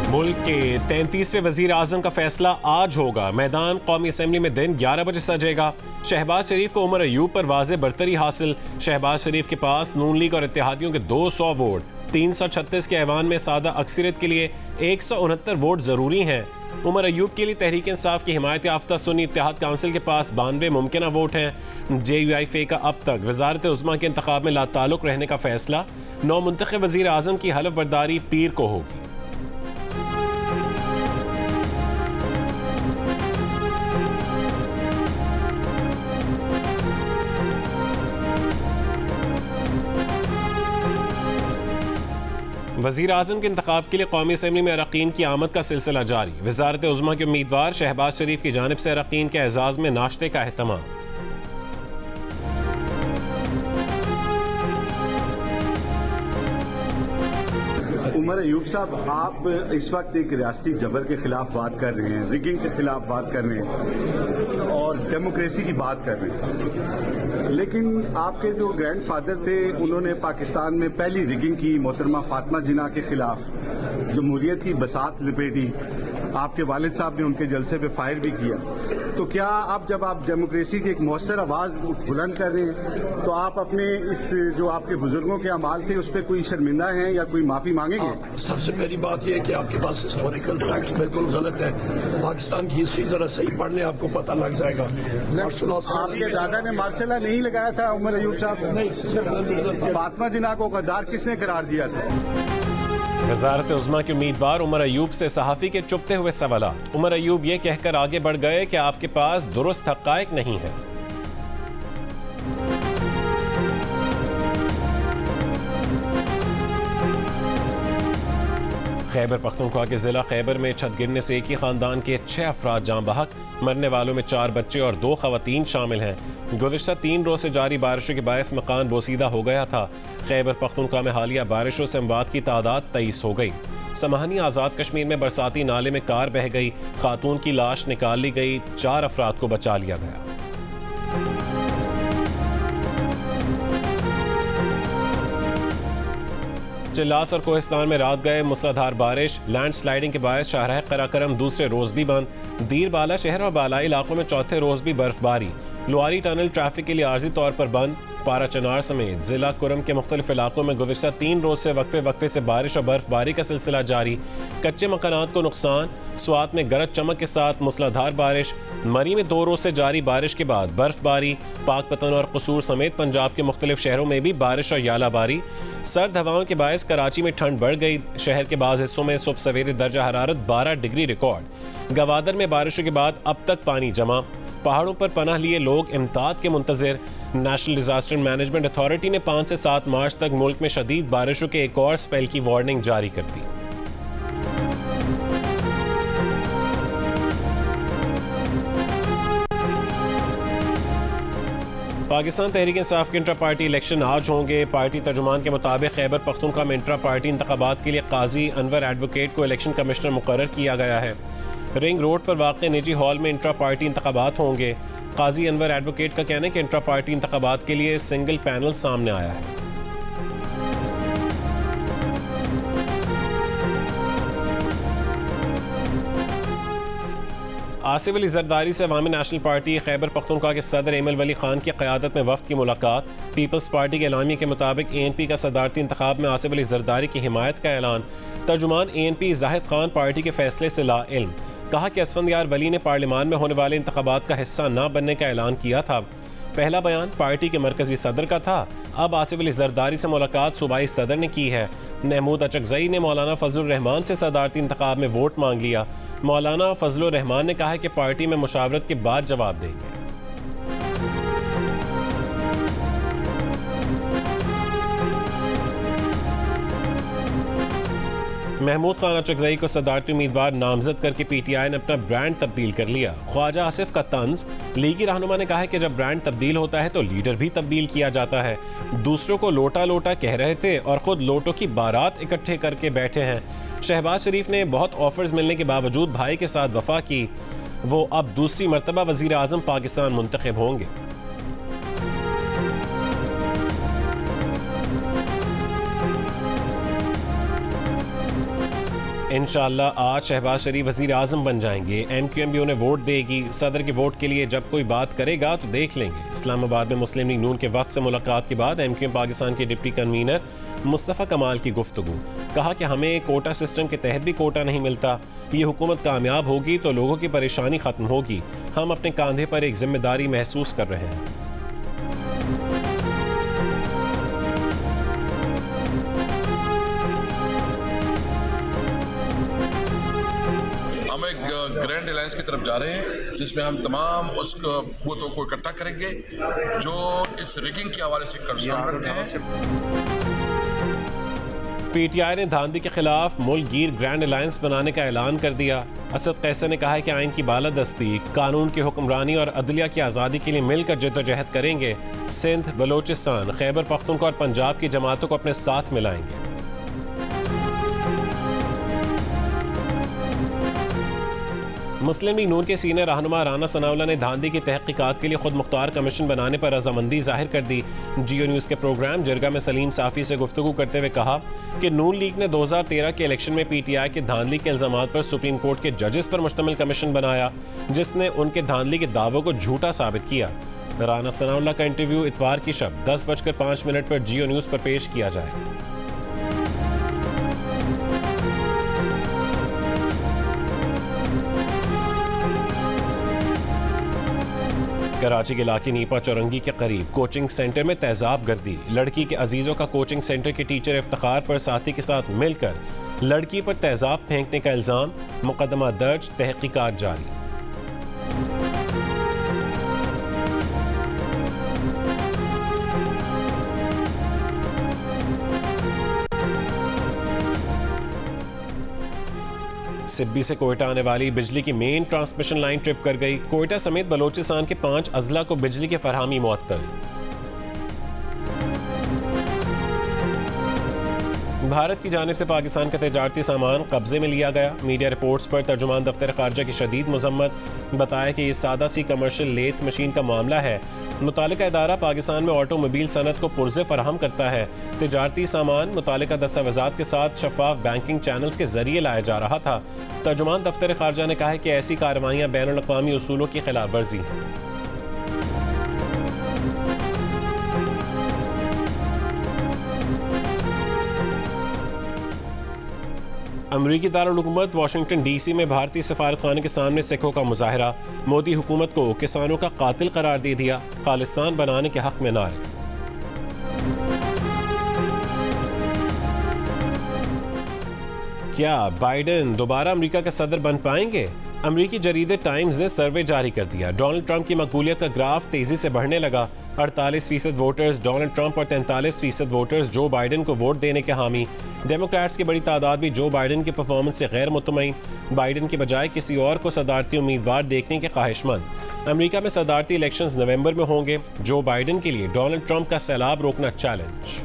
मुल्क के 33वें वजीर आजम का फैसला आज होगा। मैदान कौमी असम्बली में दिन 11 बजे सजेगा। शहबाज शरीफ को उमर अयूब पर वाज़े बरतरी हासिल। शहबाज शरीफ के पास नून लीग और इत्तेहादियों के 200 वोट। 336 के ऐवान में सादा अक्सरियत के लिए 169 वोट जरूरी हैं। उमर अयूब के लिए तहरीक इंसाफ की हिमायत याफ्ता सुन्नी इत्तेहाद काउंसिल के पास 92 मुमकिना वोट हैं। JUIF का अब तक वजारत उज़्मा के इंतखाब में लाताल्लुक रहने का फैसला। नौ मुंतखब वजीर आजम की हलफ बर्दारी पीर को होगी। वज़ीर आज़म के इंतखाब के लिए कौमी असम्बली में अरकान की आमद का सिलसिला जारी। वज़ारत उज़्मा के उम्मीदवार शहबाज शरीफ की जानिब से अरकान के एजाज़ में नाश्ते का एहतमाम। उमर अयूब साहब, आप इस वक्त एक रियासती जबर के खिलाफ बात कर रहे हैं, रिगिंग के खिलाफ बात कर रहे हैं और डेमोक्रेसी की बात कर रहे हैं, लेकिन आपके जो ग्रैंडफादर थे उन्होंने पाकिस्तान में पहली रिगिंग की, मोहतरमा फातिमा जिन्ना के खिलाफ जमहूरियत की बसात लपेटी। आपके वालिद साहब ने उनके जलसे पे फायर भी किया। तो क्या आप जब आप डेमोक्रेसी की एक मौसर आवाज बुलंद कर रहे हैं तो आप अपने इस जो आपके बुजुर्गों के अमाल थे उस पर कोई शर्मिंदा हैं या कोई माफी मांगेंगे? सबसे पहली बात यह है कि आपके पास हिस्टोरिकल फैक्ट्स बिल्कुल गलत है। पाकिस्तान की हिस्ट्री जरा सही पढ़ ले, आपको पता लग जाएगा। आपके दादा ने मार्शल लॉ नहीं लगाया था उमर अयूब साहब? नहीं। फातिमा जिन्ना को गद्दार किसने करार दिया था? वज़ारत उज़्मा के उम्मीदवार उमर अयूब से सहाफ़ी के चुपते हुए सवालात। उमर अयूब ये कहकर आगे बढ़ गए कि आपके पास दुरुस्त हक़ाइक़ नहीं है। खैबर पख्तूनख्वा के जिला खैबर में छत गिरने से एक ही खानदान के 6 अफराद जाँ बहक। मरने वालों में 4 बच्चे और 2 खवातीन शामिल हैं। गुज़िश्ता 3 रोज से जारी बारिशों के बायस मकान बोसीदा हो गया था। खैबर पख्तूनख्वा में हालिया बारिशों से अमवात की तादाद 23 हो गई। समाहनी आज़ाद कश्मीर में बरसाती नाले में कार बह गई। खातून की लाश निकाल ली गई। 4 अफराद को बचा लिया गया। चिल्लास और कोहिस्तान में रात गए मूसलाधार बारिश। लैंड स्लाइडिंग के बायस शाहराह कराकरम दूसरे रोज भी बंद। दीर बाला शहर और बालाई इलाकों में चौथे रोज भी बर्फबारी। लुआरी टनल ट्रैफिक के लिए आर्जी तौर पर बंद। पारा चनार समेत जिला कुरम के मुख्तलिफ इलाकों में गुज़िश्ता 3 रोज से वक्फे से बारिश और बर्फबारी का सिलसिला जारी। कच्चे मकानात को नुकसान। स्वात में गरज चमक के साथ मूसलाधार बारिश। मरी में 2 रोज से जारी बारिश के बाद बर्फबारी। पाकपतन और कसूर समेत पंजाब के मुख्तलिफ शहरों में भी बारिश और यालाबारी। सर्द हवाओं के बायस कराची में ठंड बढ़ गई। शहर के बाज़ हिस्सों में सुबह सवेरे दर्जा हरारत 12 डिग्री रिकॉर्ड। गवादर में बारिशों के बाद अब तक पानी जमा। पहाड़ों पर पनाह लिए लोग इमदाद के मुंतज़िर। नेशनल डिजास्टर मैनेजमेंट अथॉरिटी ने 5 से 7 मार्च तक मुल्क में शदीद बारिशों के एक और स्पेल की वार्निंग जारी कर दी। पाकिस्तान तहरीक इंसाफ के इंट्रा पार्टी इलेक्शन आज होंगे। पार्टी तर्जुमान के मुताबिक खैबर पख्तूनख्वा में इंट्रा पार्टी इंतखाबात के लिए काजी अनवर एडवोकेट को इलेक्शन कमिश्नर मुकर्रर किया गया है। रिंग रोड पर वाक़े निजी हॉल में इंट्रा पार्टी इंतखाबात होंगे। काजी अनवर एडवोकेट का कहना है कि इंट्रा पार्टी इंतखाबात के लिए सिंगल पैनल सामने आया है। आसिफ अली जरदारी से अवामी नेशनल पार्टी खैबर पख्तूनख्वा के सदर एमल वली खान की क़यादत में वफ़द की मुलाकात। पीपल्स पार्टी के एलामिया के मुताबिक ANP का सदारती इंतखाब में आसिफ अली जरदारी की हिमायत का ऐलान। तर्जुमान ANP जाहिद खान पार्टी के फैसले से लाइल्म। कहा कि असफंदयार वली ने पार्लियामान में होने वाले इंतखाबात का हिस्सा न बनने का ऐलान किया था। पहला बयान पार्टी के मरकजी सदर का था। अब आसिफ अली जरदारी से मुलाकात सूबाई सदर ने की है। महमूद अचकजई ने मौलाना फजलुर रहमान से सदारती इंतखाब में वोट मांग लिया। मौलाना फजलुर रहमान ने कहा कि पार्टी में मुशावरत के बाद जवाब देंगे। महमूद खान अचकजई को सदारती उम्मीदवार नामजद करके PTI ने अपना ब्रांड तब्दील कर लिया। ख्वाजा आसिफ का तंज। लीगी रहनुमा ने कहा है कि जब ब्रांड तब्दील होता है तो लीडर भी तब्दील किया जाता है। दूसरों को लोटा लोटा कह रहे थे और खुद लोटों की बारात इकट्ठे करके बैठे हैं। शहबाज शरीफ ने बहुत ऑफर्स मिलने के बावजूद भाई के साथ वफा की। वो अब दूसरी मरतबा वजीर आजम पाकिस्तान मुंतखब होंगे। इंशाअल्लाह आज शहबाज शरीफ वज़ीर आज़म बन जाएंगे। MQM भी उन्हें वोट देगी। सदर के वोट के लिए जब कोई बात करेगा तो देख लेंगे। इस्लामाबाद में मुस्लिम लीग नून के वफ़द से मुलाकात के बाद MQM पाकिस्तान के डिप्टी कन्वीनर मुस्तफ़ा कमाल की गुफ्तगू। कहा कि हमें कोटा सिस्टम के तहत भी कोटा नहीं मिलता। ये हुकूमत कामयाब होगी तो लोगों की परेशानी ख़त्म होगी। हम अपने कंधे पर एक जिम्मेदारी महसूस कर रहे हैं। ग्रैंड अलायंस की तरफ जा रहे हैं जिसमें हम तमाम उस कुव्वतों को इकट्ठा करेंगे जो इस रिगिंग के हवाले से कंसर्न रखते हैं। PTI ने धांधली के खिलाफ मुल्क गिर ग्रैंड अलायंस बनाने का ऐलान कर दिया। असद कैसर ने कहा है कि आइन की बालादस्ती, कानून की हुक्मरानी और अदलिया की आज़ादी के लिए मिलकर जद्दोजहद करेंगे। सिंध, बलोचिस्तान, खैबर पख्तूनख्वा और पंजाब की जमातों को अपने साथ मिलाएंगे। मुस्लिम लीग नून के सीनियर रहनुमा राना सनाउल्लाह ने धांधली की तहकीकात के लिए खुद मुख्तार कमीशन बनाने पर रजामंदी जाहिर कर दी। जियो न्यूज़ के प्रोग्राम जिरगा में सलीम साफ़ी से गुफ्तगू करते हुए कहा कि नून लीग ने 2013 के इलेक्शन में PTI के धांधली के इल्ज़ामात पर सुप्रीम कोर्ट के जजेस पर मुश्तमिल कमीशन बनाया जिसने उनके धांधली के दावों को झूठा साबित किया। राना सनाउल्लाह का इंटरव्यू इतवार की शब 10:05 पर जियो न्यूज़ पर पेश किया जाएगा। कराची के इलाके नीपा चौरंगी के करीब कोचिंग सेंटर में तेजाब गर्दी। लड़की के अजीजों का कोचिंग सेंटर के टीचर इफ्तिखार पर साथी के साथ मिलकर लड़की पर तेजाब फेंकने का इल्जाम। मुकदमा दर्ज, तहकीकात जारी। सिब्बी से कोयटा आने वाली बिजली की मेन ट्रांसमिशन लाइन ट्रिप कर गई। कोयटा समेत बलोचिस्तान के 5 अजला को बिजली की फरहमी मुअत्तल। भारत की जानिब से पाकिस्तान का तजारती सामान कब्जे में लिया गया। मीडिया रिपोर्ट्स पर तर्जुमान दफ्तर खारजा की शदीद मजम्मत। बताया कि ये सादा सी कमर्शियल लेथ मशीन का मामला है। मुतालिका इदारा पाकिस्तान में ऑटोमोबाइल सनत को पुर्जे फराहम करता है। तजारती सामान मुतालिका दस्तावेज़ात के साथ शफाफ बैंकिंग चैनल्स के जरिए लाया जा रहा था। तर्जुमान दफ्तर खारजा ने कहा है कि ऐसी कार्रवाइयाँ बैनुल अक़वामी उसूलों की खिलाफ वर्जी हैं। अमरीकी दारुल-हुकूमत वाशिंगटन DC में भारतीय सफारतखाने के सामने सिखों का मुजाहरा। मोदी हुकूमत को किसानों का कातिल करार दे दिया। खालिस्तान बनाने के हक में नारे। क्या बाइडेन दोबारा अमेरिका के सदर बन पाएंगे? अमरीकी जरीदे टाइम्स ने सर्वे जारी कर दिया। डोनाल्ड ट्रंप की मकबूलियत का ग्राफ तेजी से बढ़ने लगा। 48% वोटर्स डोनाल्ड ट्रंप और 43% वोटर्स जो बाइडेन को वोट देने के हामी। डेमोक्रेट्स की बड़ी तादाद भी जो बाइडेन की परफॉर्मेंस से गैर मुतमईन। बाइडेन के बजाय किसी और को सदारती उम्मीदवार देखने के ख्वाहिशमंद। अमेरिका में सदारती इलेक्शंस नवंबर में होंगे। जो बाइडेन के लिए डोनाल्ड ट्रंप का सैलाब रोकना चैलेंज।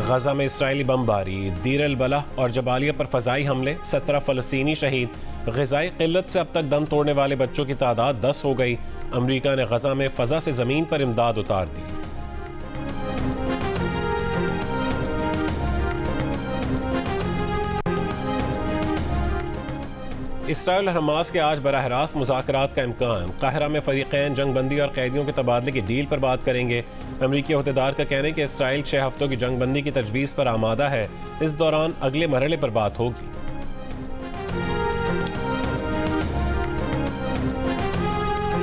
गजा में इसराइली बमबारी, दीर अल बलह और जबालिया पर फजाई हमले, 17 फ़लस्तीनी शहीद। ग़िज़ाई क़िल्लत से अब तक दम तोड़ने वाले बच्चों की तादाद 10 हो गई। अमरीका ने गजा में फ़ज़ा से ज़मीन पर इमदाद उतार दी। इसराइल और हमास के आज बराह रास्त मुज़ाकरात का इम्कान। काहिरा में फ़रीक़ैन जंगबंदी और कैदियों के तबादले की डील पर बात करेंगे। अमरीकी अहदेदार का कहना है कि इसराइल 6 हफ्तों की जंगबंदी की तजवीज़ पर आमादा है। इस दौरान अगले मरहले पर बात होगी।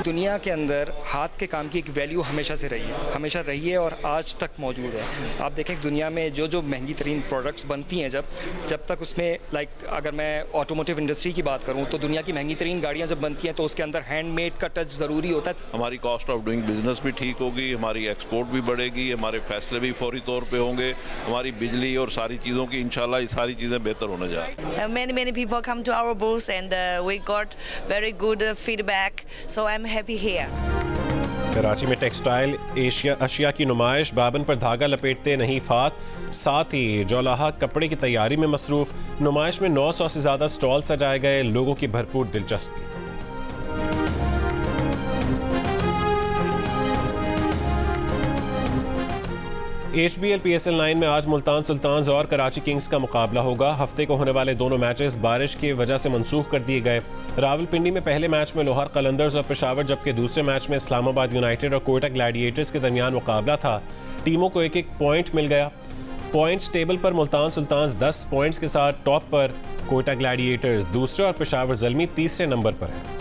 दुनिया के अंदर हाथ के काम की एक वैल्यू हमेशा से हमेशा रही है और आज तक मौजूद है। आप देखें दुनिया में जो महंगी तरीन प्रोडक्ट्स बनती हैं जब तक उसमें अगर मैं ऑटोमोटिव इंडस्ट्री की बात करूं तो दुनिया की महंगी तरीन गाड़ियां जब बनती हैं तो उसके अंदर हैंडमेड का टच ज़रूरी होता है। हमारी कॉस्ट ऑफ डूइंग बिजनेस भी ठीक होगी, हमारी एक्सपोर्ट भी बढ़ेगी, हमारे फैसले भी फौरी तौर पे होंगे, हमारी बिजली और सारी चीज़ों की इंशाल्लाह ये सारी चीज़ें बेहतर होने जा रही हैं। Many people come to our booth and we got very good feedback, so I'm happy here. Karachi में टेक्सटाइल अशिया की नुमाइश, बाबन पर धागा लपेटते नहीं फात, साथ ही जोलाहा कपड़े की तैयारी में मसरूफ। नुमाइश में 900 से ज़्यादा स्टॉल सजाए गए, लोगों की भरपूर दिलचस्पी। HBL PSL 9 में आज मुल्तान सुल्तान्स और कराची किंग्स का मुकाबला होगा। हफ्ते को होने वाले दोनों मैचेस बारिश की वजह से मंसूख कर दिए गए। रावलपिंडी में पहले मैच में लाहौर कलंदर्स और पेशावर, जबकि दूसरे मैच में इस्लामाबाद यूनाइटेड और कोयटा ग्लैडिएटर्स के दरमियान मुकाबला था। टीमों को एक एक पॉइंट मिल गया। पॉइंट्स टेबल पर मुल्तान सुल्तान्स 10 पॉइंट्स के साथ टॉप पर, कोयटा ग्लैडिएटर्स दूसरे और पेशावर ज़ल्मी तीसरे नंबर पर है।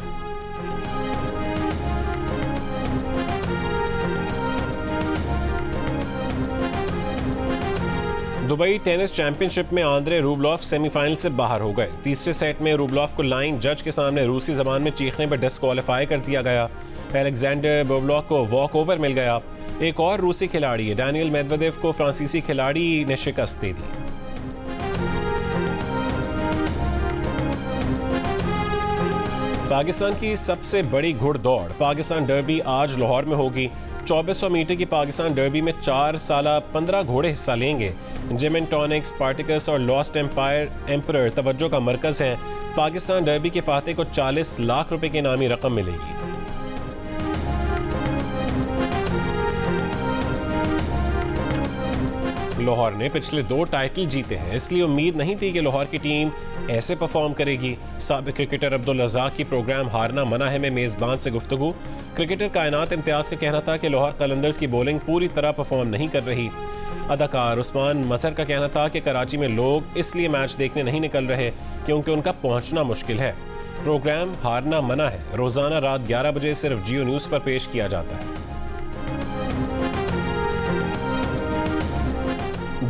दुबई टेनिस चैंपियनशिप में आंद्रे रूबलॉफ सेमीफाइनल से बाहर हो गए। तीसरे सेट में रूबलॉफ को लाइन जज के सामने रूसी जबान में चीखने पर डिस्क्वालीफाई कर दिया गया। अलेक्जेंडर बुबलॉक को वॉक ओवर मिल गया। एक और रूसी खिलाड़ी डैनियल मेदवेदेव को फ्रांसीसी खिलाड़ी ने शिकस्त दे दी। पाकिस्तान की सबसे बड़ी घुड़दौड़ पाकिस्तान डर्बी आज लाहौर में होगी। 2400 मीटर की पाकिस्तान डर्बी में 4 साल 15 घोड़े हिस्सा लेंगे। जिमेंटॉनिक, स्पार्टिकस और लॉस्ट एम्परर तवज्जो का मरकज है। पाकिस्तान डर्बी के फाते को 40 लाख रुपए की इनामी रकम मिलेगी। लाहौर ने पिछले 2 टाइटल जीते हैं, इसलिए उम्मीद नहीं थी कि लाहौर की टीम ऐसे परफॉर्म करेगी। साबिक क्रिकेटर अब्दुल रज़ाक की प्रोग्राम हारना मना है में मेज़बान से गुफ्तगू। क्रिकेटर कायनात इम्तियाज़ का कहना था कि लाहौर कलंदर्स की बॉलिंग पूरी तरह परफॉर्म नहीं कर रही। अदाकार उस्मान मजहर का कहना था कि कराची में लोग इसलिए मैच देखने नहीं निकल रहे क्योंकि उनका पहुंचना मुश्किल है। प्रोग्राम हारना मना है रोज़ाना रात 11 बजे सिर्फ जियो न्यूज़ पर पेश किया जाता है।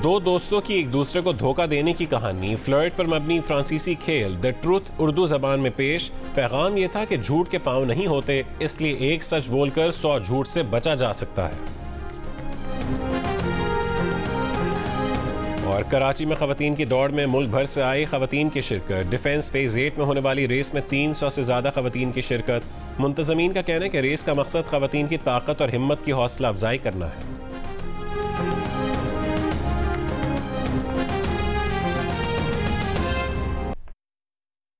2 दोस्तों की एक दूसरे को धोखा देने की कहानी, फ्लर्ट पर मबनी फ्रांसीसी खेल द ट्रूथ उर्दू जबान में पेश। पैगाम यह था कि झूठ के पांव नहीं होते, इसलिए एक सच बोलकर 100 झूठ से बचा जा सकता है। और कराची में खवातीन की दौड़ में मुल्क भर से आई खवातीन की शिरकत। डिफेंस फेज 8 में होने वाली रेस में 300 से ज्यादा खवातीन की शिरकत। मुंतजमीन का कहना है कि रेस का मकसद खवातीन की ताकत और हिम्मत की हौसला अफजाई करना है।